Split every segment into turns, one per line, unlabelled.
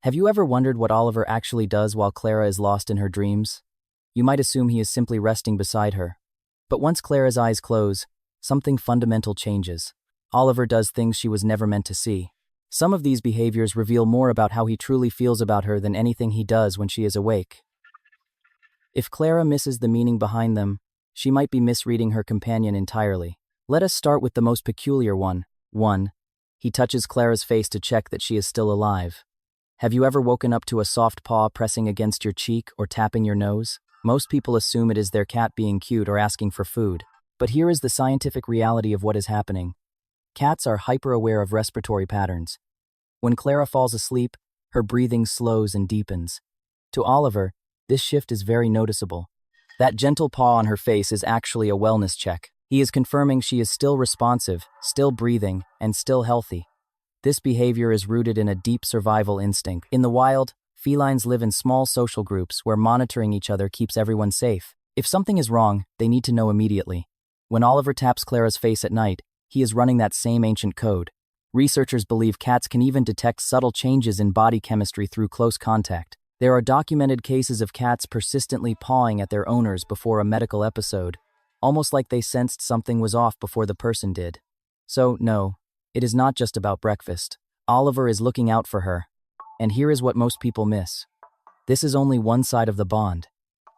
Have you ever wondered what Oliver actually does while Clara is lost in her dreams? You might assume he is simply resting beside her. But once Clara's eyes close, something fundamental changes. Oliver does things she was never meant to see. Some of these behaviors reveal more about how he truly feels about her than anything he does when she is awake. If Clara misses the meaning behind them, she might be misreading her companion entirely. Let us start with the most peculiar one. 1. He touches Clara's face to check that she is still alive. Have you ever woken up to a soft paw pressing against your cheek or tapping your nose? Most people assume it is their cat being cute or asking for food. But here is the scientific reality of what is happening. Cats are hyper-aware of respiratory patterns. When Clara falls asleep, her breathing slows and deepens. To Oliver, this shift is very noticeable. That gentle paw on her face is actually a wellness check. He is confirming she is still responsive, still breathing, and still healthy. This behavior is rooted in a deep survival instinct. In the wild, felines live in small social groups where monitoring each other keeps everyone safe. If something is wrong, they need to know immediately. When Oliver taps Clara's face at night, he is running that same ancient code. Researchers believe cats can even detect subtle changes in body chemistry through close contact. There are documented cases of cats persistently pawing at their owners before a medical episode, almost like they sensed something was off before the person did. So, no, it is not just about breakfast. Oliver is looking out for her. And here is what most people miss. This is only one side of the bond.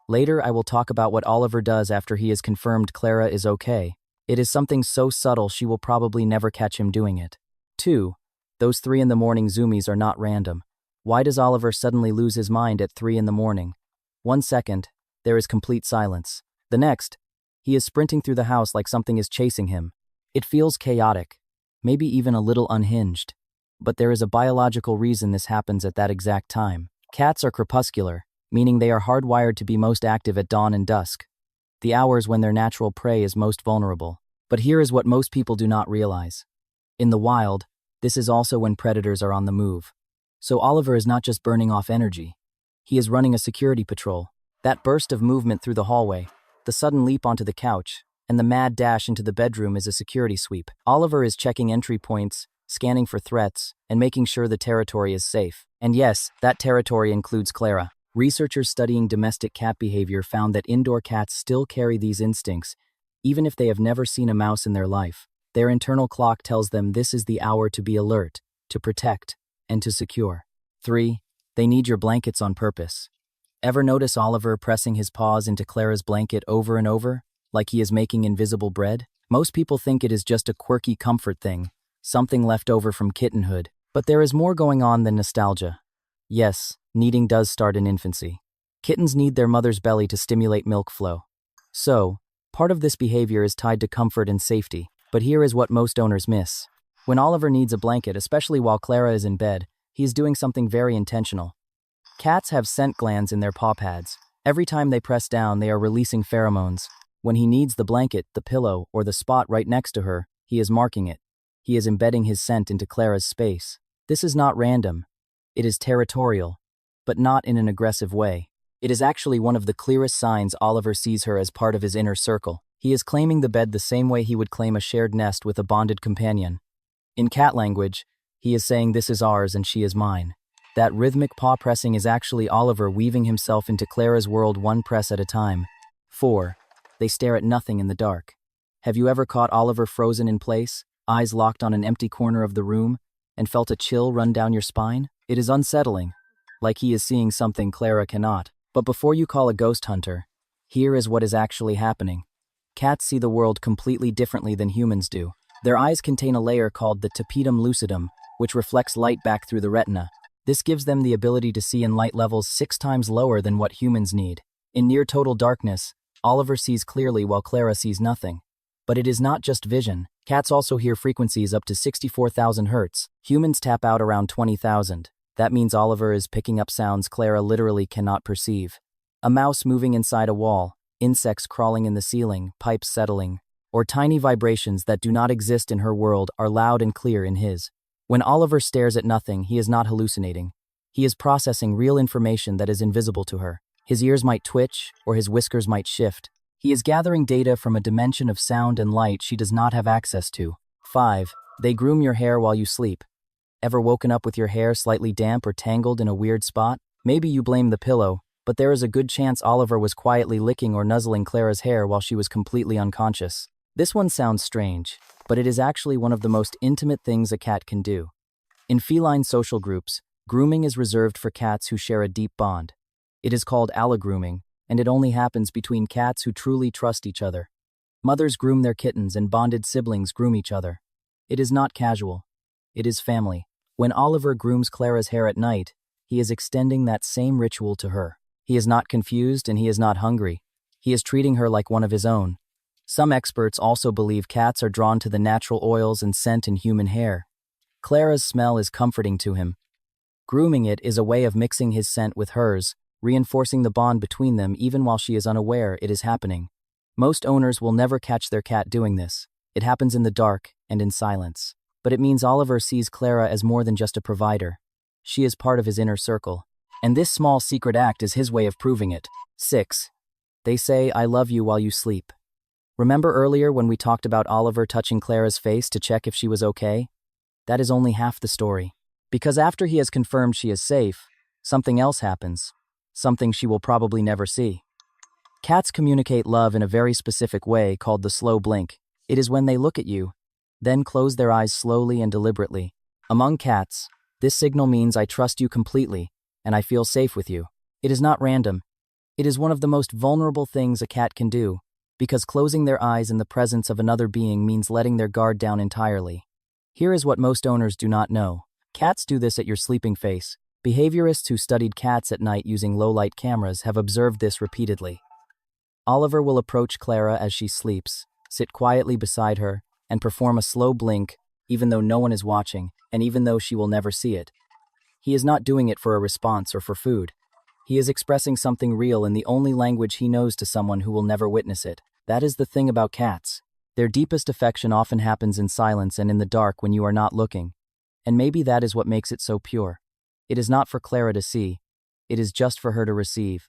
Later, I will talk about what Oliver does after he is confirmed Clara is okay. It is something so subtle she will probably never catch him doing it. 2. Those 3 in the morning zoomies are not random. Why does Oliver suddenly lose his mind at 3 in the morning? 1 second, there is complete silence. The next, he is sprinting through the house like something is chasing him. It feels chaotic, maybe even a little unhinged. But there is a biological reason this happens at that exact time. Cats are crepuscular, meaning they are hardwired to be most active at dawn and dusk, the hours when their natural prey is most vulnerable. But here is what most people do not realize. In the wild, this is also when predators are on the move. So Oliver is not just burning off energy. He is running a security patrol. That burst of movement through the hallway, the sudden leap onto the couch, and the mad dash into the bedroom is a security sweep. Oliver is checking entry points, scanning for threats, and making sure the territory is safe. And yes, that territory includes Clara. Researchers studying domestic cat behavior found that indoor cats still carry these instincts, even if they have never seen a mouse in their life. Their internal clock tells them this is the hour to be alert, to protect, and to secure. 3. They need your blankets on purpose. Ever notice Oliver pressing his paws into Clara's blanket over and over, like he is making invisible bread? Most people think it is just a quirky comfort thing, something left over from kittenhood. But there is more going on than nostalgia. Yes, kneading does start in infancy. Kittens need their mother's belly to stimulate milk flow. So, part of this behavior is tied to comfort and safety. But here is what most owners miss. When Oliver needs a blanket, especially while Clara is in bed, he is doing something very intentional. Cats have scent glands in their paw pads. Every time they press down, they are releasing pheromones. When he needs the blanket, the pillow, or the spot right next to her, he is marking it. He is embedding his scent into Clara's space. This is not random. It is territorial, but not in an aggressive way. It is actually one of the clearest signs Oliver sees her as part of his inner circle. He is claiming the bed the same way he would claim a shared nest with a bonded companion. In cat language, he is saying this is ours and she is mine. That rhythmic paw pressing is actually Oliver weaving himself into Clara's world one press at a time. 4. They stare at nothing in the dark. Have you ever caught Oliver frozen in place, eyes locked on an empty corner of the room, and felt a chill run down your spine? It is unsettling, like he is seeing something Clara cannot. But before you call a ghost hunter, here is what is actually happening. Cats see the world completely differently than humans do. Their eyes contain a layer called the tapetum lucidum, which reflects light back through the retina. This gives them the ability to see in light levels 6 times lower than what humans need. In near total darkness, Oliver sees clearly while Clara sees nothing. But it is not just vision. Cats also hear frequencies up to 64,000 hertz. Humans tap out around 20,000. That means Oliver is picking up sounds Clara literally cannot perceive. A mouse moving inside a wall, insects crawling in the ceiling, pipes settling, or tiny vibrations that do not exist in her world are loud and clear in his. When Oliver stares at nothing, he is not hallucinating. He is processing real information that is invisible to her. His ears might twitch, or his whiskers might shift. He is gathering data from a dimension of sound and light she does not have access to. 5. They groom your hair while you sleep. Ever woken up with your hair slightly damp or tangled in a weird spot? Maybe you blame the pillow, but there is a good chance Oliver was quietly licking or nuzzling Clara's hair while she was completely unconscious. This one sounds strange, but it is actually one of the most intimate things a cat can do. In feline social groups, grooming is reserved for cats who share a deep bond. It is called allogrooming, and it only happens between cats who truly trust each other. Mothers groom their kittens and bonded siblings groom each other. It is not casual. It is family. When Oliver grooms Clara's hair at night, he is extending that same ritual to her. He is not confused and he is not hungry. He is treating her like one of his own. Some experts also believe cats are drawn to the natural oils and scent in human hair. Clara's smell is comforting to him. Grooming it is a way of mixing his scent with hers, reinforcing the bond between them even while she is unaware it is happening. Most owners will never catch their cat doing this. It happens in the dark and in silence. But it means Oliver sees Clara as more than just a provider. She is part of his inner circle. And this small secret act is his way of proving it. 6. They say, "I love you" while you sleep. Remember earlier when we talked about Oliver touching Clara's face to check if she was okay? That is only half the story. Because after he has confirmed she is safe, something else happens. Something she will probably never see. Cats communicate love in a very specific way called the slow blink. It is when they look at you, then close their eyes slowly and deliberately. Among cats, this signal means I trust you completely, and I feel safe with you. It is not random. It is one of the most vulnerable things a cat can do, because closing their eyes in the presence of another being means letting their guard down entirely. Here is what most owners do not know. Cats do this at your sleeping face. Behaviorists who studied cats at night using low-light cameras have observed this repeatedly. Oliver will approach Clara as she sleeps, sit quietly beside her, and perform a slow blink, even though no one is watching, and even though she will never see it. He is not doing it for a response or for food. He is expressing something real in the only language he knows to someone who will never witness it. That is the thing about cats. Their deepest affection often happens in silence and in the dark when you are not looking. And maybe that is what makes it so pure. It is not for Clara to see. It is just for her to receive.